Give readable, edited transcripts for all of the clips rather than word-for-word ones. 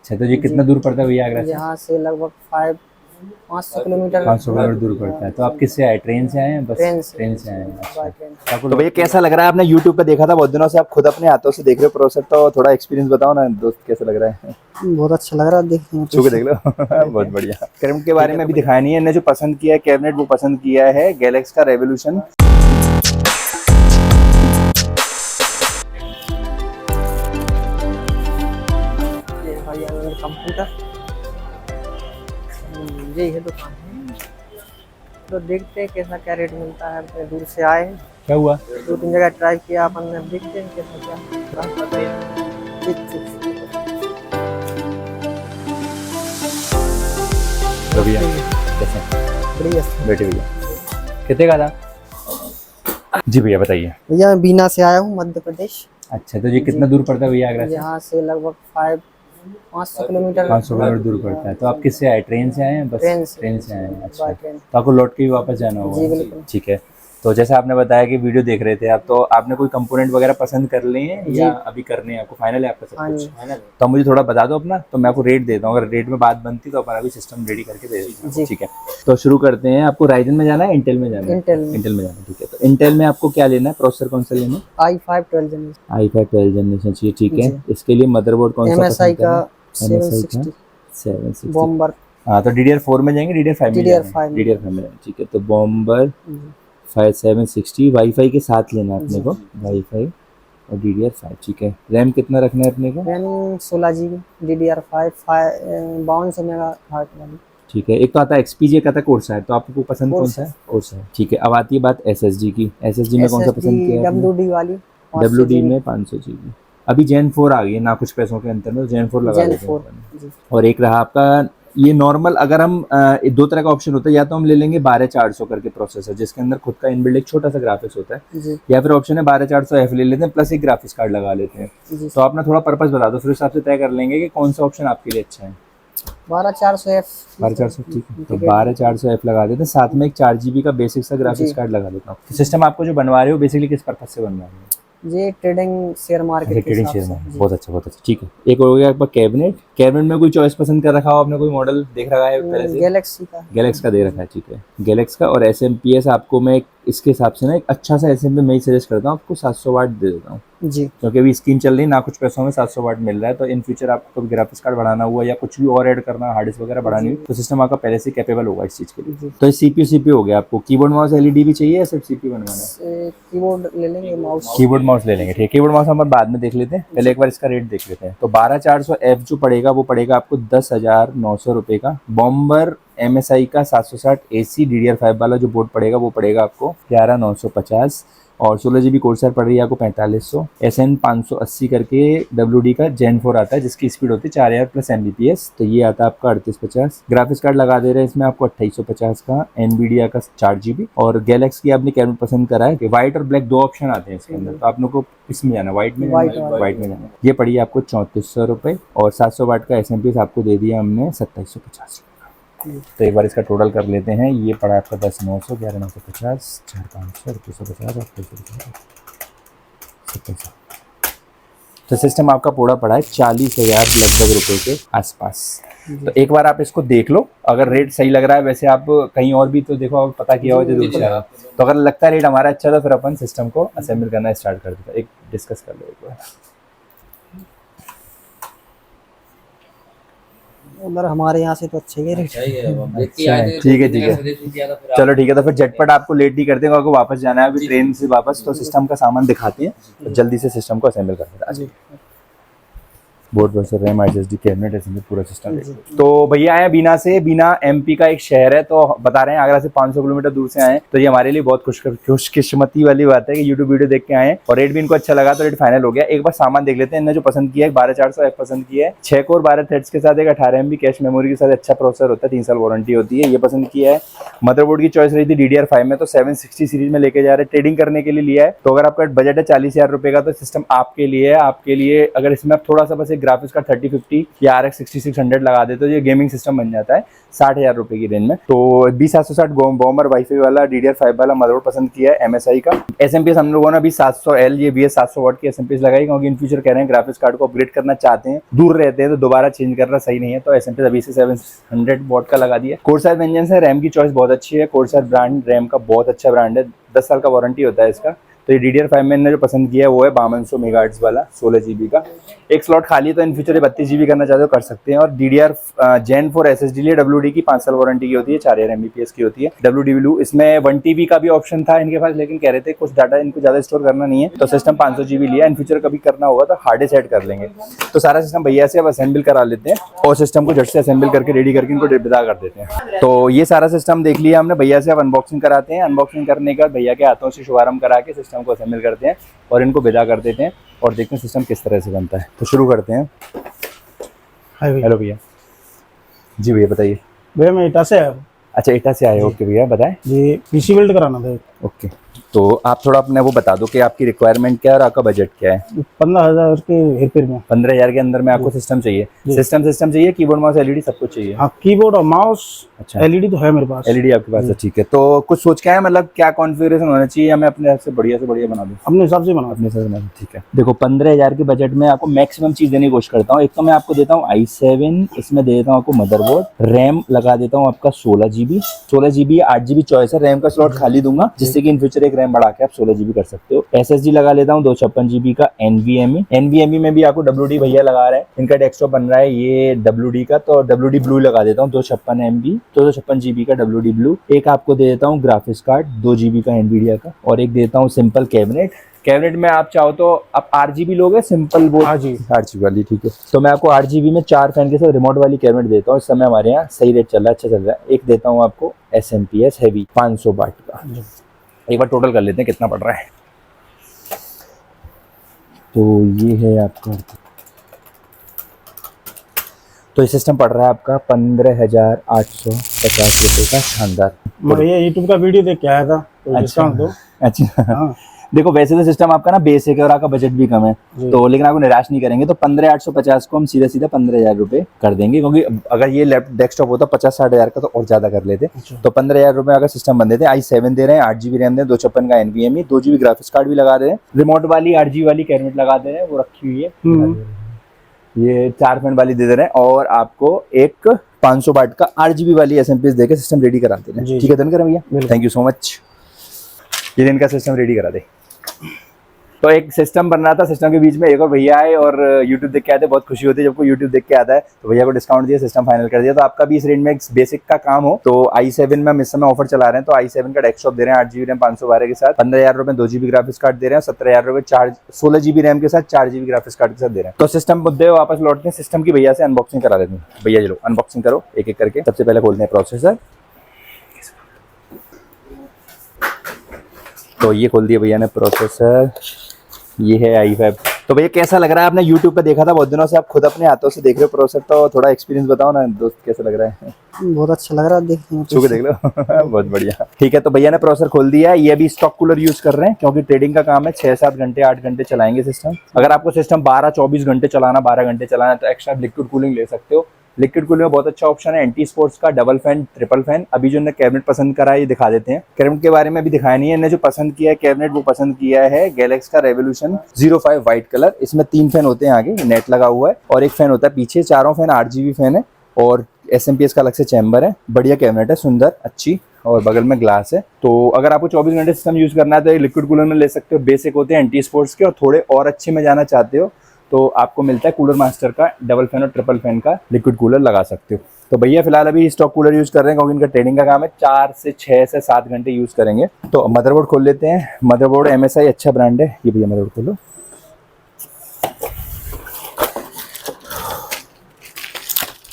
अच्छा, तो ये कितना दूर पड़ता है भैया आगरा से? यहाँ से लगभग 500 किलोमीटर 500 किलोमीटर दूर पड़ता है। तो आप किससे आए, ट्रेन से आए हैं? बस ट्रेन से आए हैं। अच्छा, बाय ट्रेन। तो भैया कैसा लग रहा है? आपने यूट्यूब पे देखा था बहुत दिनों से, आप खुद अपने हाथों से देख रहे हो प्रोसेस, तो थोड़ा एक्सपीरियंस बताओ ना दोस्त, कैसा लग रहा है? बहुत अच्छा लग रहा है देखने में। छू के देख लो। बहुत बढ़िया। कैबिनेट के बारे में अभी दिखाया नहीं है, इन्हें जो पसंद किया है कैबिनेट वो पसंद किया है गैलेक्स का रेवोल्यूशन। कंप्यूटर यही है दुकान है, तो देखते हैं कैसा क्या रेट मिलता है। अपने दूर से आए, क्या हुआ? 2-3 जगह ट्राई किया अपन ने, देखते हैं कैसा क्या। तो भैया कैसे? बढ़िया बैठे भैया। कितने का था? जी भैया बताइए। भैया मैं बीना से आया हूँ, मध्य प्रदेश। अच्छा, तो ये कितना दूर पड़ता है भैया आगरा से? यहाँ से लगभग 500 किलोमीटर 500 किलोमीटर दूर पड़ता है। तो आप किससे आए, ट्रेन से आए हैं? बस ट्रेन से आए हैं। अच्छा, बाय ट्रेन। तो आपको लौट के भी वापस जाना होगा? जी बिल्कुल। ठीक है। तो जैसा आपने बताया कि वीडियो देख रहे थे आप, तो आपने कोई कंपोनेंट वगैरह पसंद कर लिए हैं या अभी करने हैं आपको? फाइनल है आपका सब कुछ? तो आप मुझे थोड़ा बता दो अपना, तो मैं आपको रेट देता हूँ। अगर रेट में बात बनती तो अपन अभी सिस्टम रेडी करके दे देते हैं। ठीक है, तो शुरू करते हैं। आपको राइजन में जाना है, इंटेल में जाना है? इंटेल में जाना है। ठीक है, तो इंटेल में आपको क्या लेना है, प्रोसेसर कौन सा लेना है? i5 12 generation. i5 12 जनरेशन चाहिए। ठीक है, इसके लिए मदरबोर्ड कौन सा MSI पसंद करना का है? MSI का 760 बॉम्बर। हाँ, तो DDR4 में जाएंगे, DDR5 में DDR5 जाएंगे? DDR5 में। ठीक है, तो बॉम्बर 5760 वाईफाई के साथ लेना है अपने को, वाईफाई और DDR5। ठीक है, रैम कितना रखना है अपने को? रैम 16 GB, DDR5 52 मेगाहर्ट्ज वाली। ठीक है, एक तो आता है XPG, एक आता है कोर्सायर, तो आपको पसंद कौन सा है? कोर्सायर। ठीक है, अब आती है बात SSD की। SSD में कौन सा पसंद किया है? WD वाली। WD में 500 GB। अभी Gen 4 आ गई है ना, कुछ पैसों के अंतर में Gen 4 लगा देते हैं। और एक रहा आपका ये नॉर्मल, अगर हम दो तरह का ऑप्शन होता है, या तो हम ले लेंगे 12400 करके प्रोसेसर जिसके अंदर खुद का इनबिल्ट एक छोटा सा ग्राफिक्स होता है, या फिर ऑप्शन है 12400F ले लेते हैं प्लस एक ग्राफिक्स कार्ड लगा लेते हैं। तो आप ना थोड़ा पर्पस बता दो, फिर उस हिसाब से तय कर लेंगे कि कौन सा ऑप्शन आपके लिए अच्छा है। 12400F। 12400 ठीक है, तो 12400F लगा देते हैं, साथ में एक 4 GB का बेसिक सा ग्राफिक्स कार्ड लगा देता हूँ। सिस्टम आपको जो बनवा रहे हो बेसिकली किस पर्पज से बनवा रहे हो? ये ट्रेडिंग शेयर मार्केट के हिसाब से। बहुत अच्छा, बहुत अच्छा। ठीक है, एक हो गया आपका कैबिनेट। कैबिनेट में कोई चॉइस पसंद कर रखा हो आपने, कोई मॉडल देख रखा है पहले से? गैलेक्स का दे रखा है। ठीक है, गैलेक्स का। और SMPS आपको मैं इसके हिसाब से ना एक अच्छा सा SMP मैं ही सजेस्ट करता हूँ, आपको 700 वाट दे देता हूँ जी, क्योंकि अभी स्कीम चल रही है ना, कुछ पैसों में 700 वाट मिल रहा है। तो इन फ्यूचर आपको ग्राफिक्स कार्ड बढ़ाना हुआ या कुछ भी और ऐड करना, हार्ड डिस्क वगैरह बढ़ानी हुई, तो सिस्टम आपका पहले से कैपेबल होगा इस चीज के लिए। तो CPU हो गया। आपको कीबोर्ड माउस LED भी चाहिए या सिर्फ CPU बनवाना है? कीबोर्ड ले लेंगे, माउस। कीबोर्ड माउस ले लेंगे। ठीक है, कीबोर्ड माउस हम बाद में देख लेते हैं, पहले एक बार इसका रेट देख लेते हैं। तो 12400F जो पड़ेगा वो पड़ेगा आपको 10,900 रुपये का। बॉम्बर MSI का 760 AC DDR5 वाला जो बोर्ड पड़ेगा वो पड़ेगा आपको 11,950। और 16 GB कोर्सर पड़ रही है आपको 4500। SN 580 करके WD का Gen 4 आता है जिसकी स्पीड होती है 4000 प्लस Mbps, तो ये आता है आपका 3850। ग्राफिक्स कार्ड लगा दे रहे हैं इसमें आपको 2850 का। NVIDIA का 4 GB। और गैलेक्स की आपने कैबिनेट पसंद करा है कि व्हाइट और ब्लैक दो ऑप्शन आते हैं इसके अंदर, तो आप लोग को इसमें जाना, व्हाइट में जाना। ये पड़ी है आपको 3400 रुपये। और 700 वाट का SMPS आपको दे दिया हमने 2750। तो एक बार इसका टोटल कर लेते हैं। ये पड़ा आपका 10,900, 11,950, 4,500, 250 और 250। तो सिस्टम आपका पूरा पड़ा है 40,000 लगभग रुपए के आसपास। तो एक बार आप इसको देख लो, अगर रेट सही लग रहा है, वैसे आप कहीं और भी तो देखो, आप पता किया हो जरूर से, तो अगर लगता है रेट हमारा अच्छा था फिर अपन सिस्टम को असेंबल करना स्टार्ट कर देता। एक डिस्कस कर लो एक बार। उधर हमारे यहाँ से तो अच्छे ही रेट। अच्छा, ठीक है। चलो ठीक है, तो फिर झटपट आपको लेट नहीं करते, आपको वापस जाना है अभी ट्रेन से वापस, तो सिस्टम का सामान दिखाते हैं, तो जल्दी से सिस्टम को असेंबल करते हैं। Board processor, RAM, SSD, cabinet, SMPS, पूरा सिस्टम। तो भैया आए बीना से। बीना MP का एक शहर है, तो बता रहे हैं आगरा से 500 किलोमीटर दूर से आए, तो ये हमारे लिए बहुत खुशकिस्मती वाली बात है कि यूट्यूब वीडियो देख के आए और रेट भी इनको अच्छा लगा, तो रेट फाइनल हो गया। एक बार सामान देख लेते हैं। इन्होंने जो पसंद किया है 12400F पसंद किया है, 6 कोर 12 थ्रेड्स के साथ, एक 18 MB कैश मेमोरी के साथ, अच्छा प्रोसेसर होता है, 3 साल वारंटी होती है, ये पसंद किया है। मदरबोर्ड की चॉइस रही थी DDR5 में, तो 760 सीरीज में लेके जा रहे हैं, ट्रेडिंग करने के लिए लिया है। तो अगर आपका बजट है 40,000 रुपये का, तो सिस्टम आपके लिए है। आपके लिए अगर इसमें आप थोड़ा सा बस एक ग्राफिक्स कार्ड 3050 या RX 6600 लगा देते हो, ये गेमिंग सिस्टम बन जाता है 60,000 रुपए की रेंज में। तो B760 बॉम्बर वाईफाई वाला DDR5 वाला मदरबोर्ड पसंद किया है MSI का। SMPS हम लोगों ने अभी 700L ये BS 700 वाट की SMPS लगाई, क्योंकि इन फ्यूचर कह रहे हैं ग्राफिक्स कार्ड को अपग्रेड करना चाहते हैं, दूर रहते हैं तो दोबारा चेंज करना सही नहीं है, तो SMPS अभी से 700 वाट का लगा दिया। कोर्सर वेंजेंस है, रैम की चॉइस बहुत अच्छी है, कोर्सर ब्रांड रैम का बहुत अच्छा ब्रांड है, 10 साल का वारंटी होता है इसका। तो ये DDR5 में इन्होंने जो पसंद किया है वो है 5200 मेगाहर्ट्ज वाला 16 GB का। एक स्लॉट खाली है, तो इन फ्यूचर 32 GB करना चाहते हो कर सकते हैं। और DDR Gen 4 SSD लिए WD की 5 साल वारंटी की होती है, 4000 Mbps की होती है WD ब्लू। इसमें 1 TB का भी ऑप्शन था इनके पास, लेकिन कह रहे थे कुछ डाटा इनको ज्यादा स्टोर करना नहीं है, तो सिस्टम 500 GB लिया। इन फ्यूचर कभी करना होगा तो हार्ड डिस्क ऐड कर लेंगे। तो सारा सिस्टम भैया से अब असेंबल करा लेते हैं और सिस्टम को झट से असेंबल करके रेडी करके इनको विदा कर देते हैं। तो ये सारा सिस्टम देख लिया हमने, भैया से अब अनबॉक्सिंग कराते हैं। अनबॉक्सिंग करने का भैया के हाथों से शुभारंभ करा के सिस्टम को असेंबल करते हैं और इनको विदा कर देते हैं और देखते हैं सिस्टम किस तरह से बनता है। तो शुरू करते हैं। हेलो भैया। जी भैया बताइए। भैया मैं इटा से आया हूँ अच्छा, एटा से आए, ओके भैया बताएं। जी, पीसी बिल्ड कराना था। ओके, तो आप थोड़ा अपने वो बता दो कि आपकी रिक्वायरमेंट क्या है और आपका बजट क्या है। 15,000 के हेरफेर में। 15,000 के अंदर में आपको सिस्टम चाहिए? सिस्टम चाहिए, कीबोर्ड माउस LED सब कुछ चाहिए? हाँ, कीबोर्ड और माउस। अच्छा, LED तो है मेरे पास। LED आपके पास है, ठीक है। तो कुछ सोच के आए, मतलब क्या कॉन्फ़िगरेशन होना चाहिए, हमें अपने हिसाब से बढ़िया बना दूं? अपने हिसाब से बना। अपने हिसाब से बना दूं, ठीक है। देखो 15,000 के बजट में आपको मैक्सिमम चीज देने की कोशिश करता हूँ। एक तो मैं आपको देता हूँ i7, इसमें दे देता हूँ आपको मदरबोर्ड, रैम लगा देता हूँ आपका 16 GB 8 GB चॉइस है, रैम का स्लॉट खाली दूंगा जिससे कि इन फ्यूचर एक रैम बढ़ा के आप 16 GB कर सकते हो। SSD लगा लेता हूँ 256 GB का NVMe में भी आपको WD भैया लगा रहे हैं, इनका डेस्कटॉप बन रहा है ये WD का, तो WD ब्लू लगा देता हूँ 256 GB का WD ब्लू। एक आपको दे देता हूँ ग्राफिक्स कार्ड 2 GB का NVIDIA का, और एक देता हूँ सिंपल कैबिनेट में आप चाहो तो आप RGB लोगे, सिंपल वो RGB वाली, ठीक है। तो मैं आपको RGB में 4 फैन के साथ रिमोट वाली कैबिनेट देता हूँ। इस समय हमारे यहाँ सही रेट चल रहा है, अच्छा चल रहा है। एक देता हूँ आपको SMPS हैवी 500 वाट का। एक बार टोटल कर लेते हैं कितना पड़ रहा है। तो ये है आपका, तो ये सिस्टम पड़ रहा है आपका 15,850 रुपये का। शानदार। मैं ये यूट्यूब का वीडियो देख के आया था, तो डिस्काउंट दो। अच्छा हाँ। देखो वैसे तो सिस्टम आपका ना बेसिक है और आपका बजट भी कम है, तो लेकिन आपको निराश नहीं करेंगे। तो 15,850 को हम सीधा 15,000 रुपये कर देंगे, क्योंकि अगर ये डेस्कटॉप होता 50-60 हज़ार का तो और ज्यादा कर लेते। तो 15,000 रुपये अगर सिस्टम बन देते। i7 दे रहे हैं, 8 GB रैम दे, 256 का NVMe, 2 GB ग्राफिक्स कार्ड भी लगा दे रहे हैं, रिमोट वाली 8 GB वाली कैबिनेट लगा दे रहे हैं, वो रखी हुई है। ये 4 फैन वाली दे रहे हैं, और आपको एक 500 वाट का RGB वाली SMPS देके सिस्टम रेडी करा दे रहे हैं। ठीक है, डन करें भैया, थैंक यू सो मच। ये इनका सिस्टम रेडी करा दे। तो एक सिस्टम बन रहा था, सिस्टम के बीच में एक और भैया आए और YouTube देख के आए थे। बहुत खुशी होती है जब कोई YouTube देख के आता है, तो भैया को डिस्काउंट दिया, सिस्टम फाइनल कर दिया। तो आपका भी इस रेंज में एक बेसिक का काम हो तो i7 में हम इस समय ऑफर चला रहे हैं। तो i7 का डेस्कटॉप दे रहे हैं 8 GB रैम 512 के साथ, 15,000 रुपये 2 GB ग्राफिक्स कार्ड दे रहे हैं, 17,000 रुपये 16 GB रैम के साथ 4 GB ग्राफिक्स कार्ड के साथ दे रहे हैं। तो सिस्टम मुद्दे वापस लौटते हैं, सिस्टम की भैया से अनबॉक्सिंग करा देते हैं। भैया चलो अनबॉक्सिंग करो एक एक करके। सबसे पहले खोलते हैं प्रोसेसर। तो ये खोल दिया भैया ने प्रोसेसर, ये है i5। तो भैया कैसा लग रहा है? आपने YouTube पे देखा था बहुत दिनों से, आप खुद अपने हाथों से देख रहे हो प्रोसेसर, तो थोड़ा एक्सपीरियंस बताओ ना दोस्त, कैसा लग रहा है? बहुत अच्छा लग रहा है, देखने में छू के देख लो। बहुत बढ़िया, ठीक है। तो भैया ने प्रोसेसर खोल दिया है। ये अभी स्टॉक कूलर यूज कर रहे हैं, क्योंकि ट्रेडिंग का काम है, 6-7 घंटे 8 घंटे चलाएंगे सिस्टम। अगर आपको सिस्टम 12-24 घंटे चलाना, 12 घंटे चलाना, तो एक्स्ट्रा लिक्विड कूलिंग ले सकते हो। लिक्विड कूलिंग में बहुत अच्छा ऑप्शन है, एंटी स्पोर्ट्स का, डबल फैन, ट्रिपल फैन। अभी जो इन्होंने कैबिनेट पसंद करा है ये दिखा देते हैं। कैबिनेट के बारे में अभी दिखाया नहीं है, इन्होंने जो पसंद किया है कैबिनेट वो पसंद किया है गैलेक्सी का रेवोल्यूशन 05 व्हाइट कलर। इसमें 3 फैन होते हैं, आगे नेट लगा हुआ है, और एक फैन होता है पीछे। चारों फैन 8 GB फैन है, और SMPS का अलग से चैम्बर है। बढ़िया कैबिनेट है, सुंदर, अच्छी, और बगल में ग्लास है। तो अगर आपको 24 घंटे सिस्टम यूज करना है तो लिक्विड कूलर में ले सकते हो। बेसिक होते हैं एंटी स्पोर्ट्स के, और थोड़े और अच्छे में जाना चाहते हो तो आपको मिलता है कूलर मास्टर का डबल फैन और ट्रिपल फैन का लिक्विड कूलर लगा सकते हो। तो भैया फिलहाल अभी स्टॉक कूलर यूज कर रहे हैं, क्योंकि इनका ट्रेडिंग का काम है। 4 से 6 से 7 घंटे यूज करेंगे। तो मदरबोर्ड खोल लेते हैं। मदरबोर्ड MSI अच्छा ब्रांड है। ये भैया मदरबोर्ड खोलो।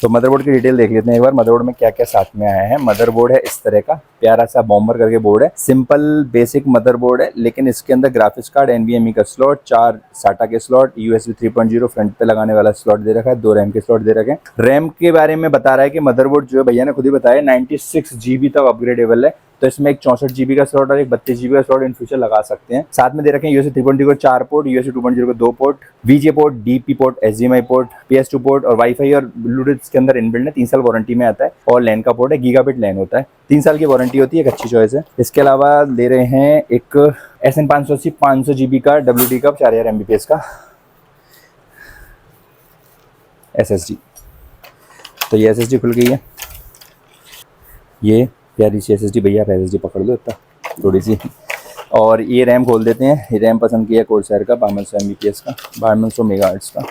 तो मदरबोर्ड की डिटेल देख लेते हैं एक बार, मदरबोर्ड में क्या क्या साथ में आया है। मदरबोर्ड है इस तरह का, प्यारा सा बॉम्बर करके बोर्ड है, सिंपल बेसिक मदरबोर्ड है, लेकिन इसके अंदर ग्राफिक्स कार्ड, NVMe का स्लॉट, 4 SATA के स्लॉट, USB 3.0 फ्रंट पे लगाने वाला स्लॉट दे रखा है, 2 रैम के स्लॉट दे रखे हैं। रैम के बारे में बता रहा है कि मदरबोर्ड जो है भैया ने खुद ही बताया 96 GB तक अपग्रेडेबल है। तो तो इसमें एक 64 GB का स्लॉट और एक 32 GB का स्लॉट इन फ्यूचर लगा सकते हैं। साथ में दे रखे हैं USB 3.0 को 4 पोर्ट, USB 2.0 को 2 port, VGA port, DP port, HDMI port, PS2 port और वाईफाई और ब्लूटूथ इसके अंदर इनबिल्ट है। 3 साल वारंटी में आता है और लैन का पोर्ट है, गीगाबिट लैन होता है, 3 साल की वारंटी होती है, एक अच्छी चॉइस है। इसके अलावा दे रहे हैं एक SN 580 500 GB का WD का 4000 MBPS का SSD। तो ये SSD खुल गई है, ये प्यारी सी SSD, भैया आप SSD पकड़ लो इतना थोड़ी सी। और ये रैम खोल देते हैं, ये रैम पसंद किया कोर्सर का 5200 MBPS का, 5200 मेगाहर्ट्ज का,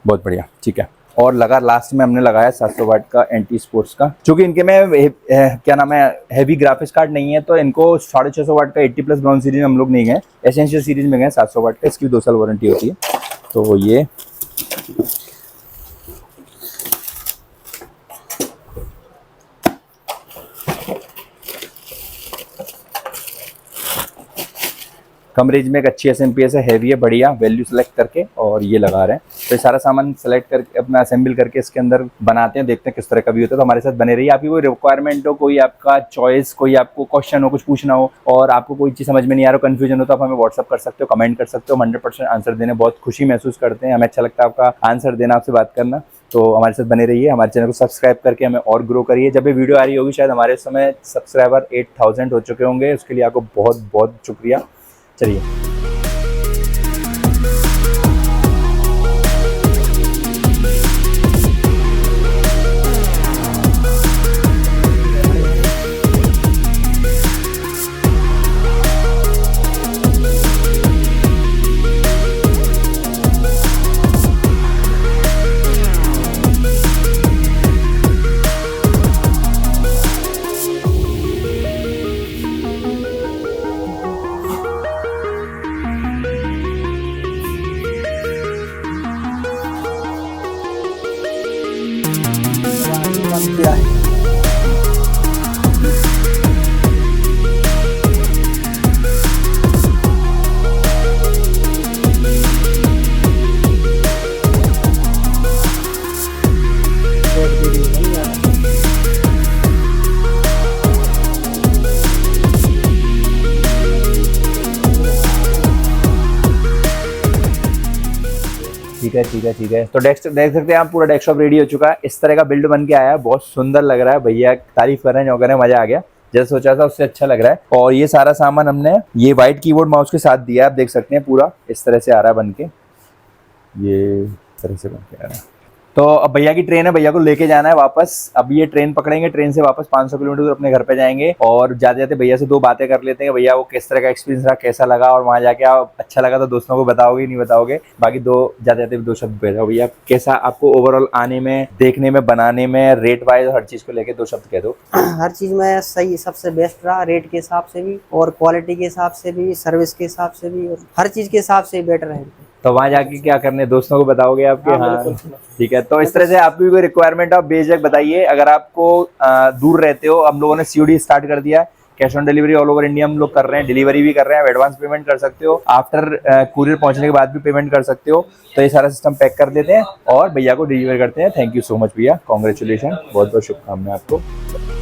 बहुत बढ़िया, ठीक है। और लगा लास्ट में हमने लगाया 700 वाट का एंटी स्पोर्ट्स का, क्योंकि इनके में क्या नाम है हैवी ग्राफिक्स कार्ड नहीं है, तो इनको 650 वाट का 80+ ब्राउन सीरीज में हम लोग नहीं गए, एसेंशियल सीरीज में गए 700 वाट का, इसकी 2 साल वारंटी होती है। तो ये कम रेंज में एक अच्छी SMPS है, हैवी है, बढ़िया वैल्यू सेलेक्ट करके और ये लगा रहे हैं। तो ये सारा सामान सेलेक्ट करके अपना असेंबल करके इसके अंदर बनाते हैं, देखते हैं किस तरह का भी होता है। तो हमारे साथ बने रहिए। आपकी कोई रिक्वायरमेंट हो, कोई आपका चॉइस, कोई आपको क्वेश्चन हो, कुछ पूछना हो और आपको कोई चीज़ समझ में नहीं आ रहा, कन्फ्यूजन हो, तो आप हमें व्हाट्सअप कर सकते हो, कमेंट कर सकते हो। 100% आंसर देने बहुत खुशी महसूस करते हैं, हमें अच्छा लगता है आपका आंसर देना, आपसे बात करना। तो हमारे साथ बने रहिए, हमारे चैनल को सब्सक्राइब करके हमें और ग्रो करिए। जब भी वीडियो आ रही होगी शायद हमारे समय सब्सक्राइबर 8000 हो चुके होंगे, उसके लिए आपको बहुत बहुत शुक्रिया। चलिए क्या है ठीक है। तो डेस्क देख सकते हैं आप, पूरा डेस्कटॉप रेडी हो चुका है, इस तरह का बिल्ड बन के आया है, बहुत सुंदर लग रहा है। भैया तारीफ कर रहे हैं, जो कर रहे हैं, मजा आ गया, जैसे सोचा था उससे अच्छा लग रहा है। और ये सारा सामान हमने ये वाइट कीबोर्ड माउस के साथ दिया है, आप देख सकते हैं पूरा इस तरह से आ रहा है बन के, ये इस तरह से बन के आ रहा है। तो अब भैया की ट्रेन है, भैया को लेके जाना है वापस। अब ये ट्रेन पकड़ेंगे, ट्रेन से वापस 500 किलोमीटर दूर अपने घर पे जाएंगे और जाते जाते भैया से 2 बातें कर लेते हैं। भैया वो किस तरह का एक्सपीरियंस रहा, कैसा लगा, और वहाँ जाके आप अच्छा लगा तो दोस्तों को बताओगे, नहीं बताओगे, बाकी जाते जाते 2 शब्द भेजो। भैया कैसा आपको ओवरऑल आने में, देखने में, बनाने में, रेट वाइज हर चीज को लेके 2 शब्द कह दो। हर चीज में सही, सबसे बेस्ट रहा, रेट के हिसाब से भी और क्वालिटी के हिसाब से भी, सर्विस के हिसाब से भी, और हर चीज के हिसाब से बेटर है। तो वहाँ जाके क्या करने, दोस्तों को बताओगे आपके? हाँ ठीक है। तो इस तरह से आपकी कोई रिक्वायरमेंट आप बेझिझक बताइए। अगर आपको दूर रहते हो, हम लोगों ने COD स्टार्ट कर दिया है, cash on delivery all over India हम लोग कर रहे हैं, डिलीवरी भी कर रहे हैं, एडवांस पेमेंट कर सकते हो, आफ्टर कुरियर पहुंचने के बाद भी पेमेंट कर सकते हो। तो ये सारा सिस्टम पैक कर देते हैं और भैया को डिलीवर करते हैं। थैंक यू सो मच भैया, कॉन्ग्रेचुलेशन, बहुत बहुत शुभकामनाएं आपको।